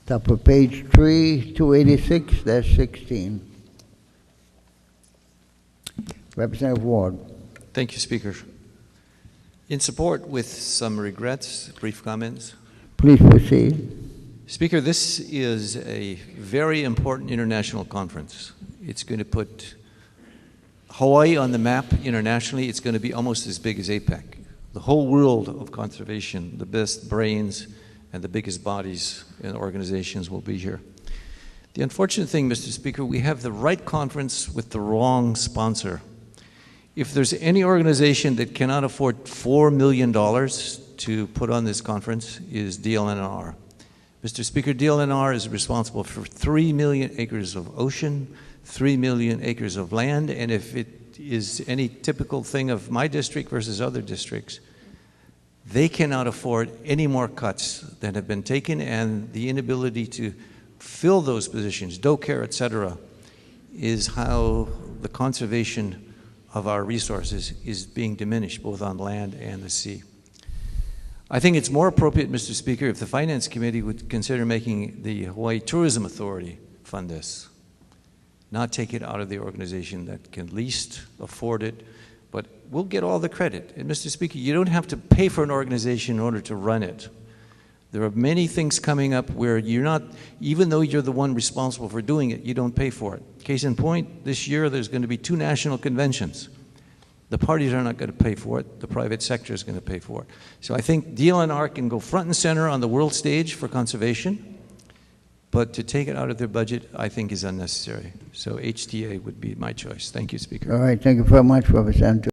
Top of page 3, 286-16. Representative Ward. Thank you, Speaker. In support, with some regrets, brief comments. Please proceed. Speaker, this is a very important international conference. It's going to put Hawaii on the map internationally. It's going to be almost as big as APEC. The whole world of conservation, the best brains and the biggest bodies and organizations will be here. The unfortunate thing, Mr. Speaker, we have the right conference with the wrong sponsor. If there's any organization that cannot afford $4 million to put on this conference, is DLNR. Mr. Speaker, DLNR is responsible for 3 million acres of ocean, 3 million acres of land, and if it is any typical thing of my district versus other districts, they cannot afford any more cuts that have been taken, and the inability to fill those positions, doe care, et cetera, is how the conservation of our resources is being diminished, both on land and the sea. I think it's more appropriate, Mr. Speaker, if the Finance Committee would consider making the Hawaii Tourism Authority fund this, not take it out of the organization that can least afford it, but we'll get all the credit. And Mr. Speaker, you don't have to pay for an organization in order to run it. There are many things coming up where you're not, even though you're the one responsible for doing it, you don't pay for it. Case in point, this year there's going to be 2 national conventions. The parties are not going to pay for it. The private sector is going to pay for it. So I think DLNR can go front and center on the world stage for conservation, but to take it out of their budget, I think is unnecessary. So HTA would be my choice. Thank you, Speaker. All right, thank you very much, Representative.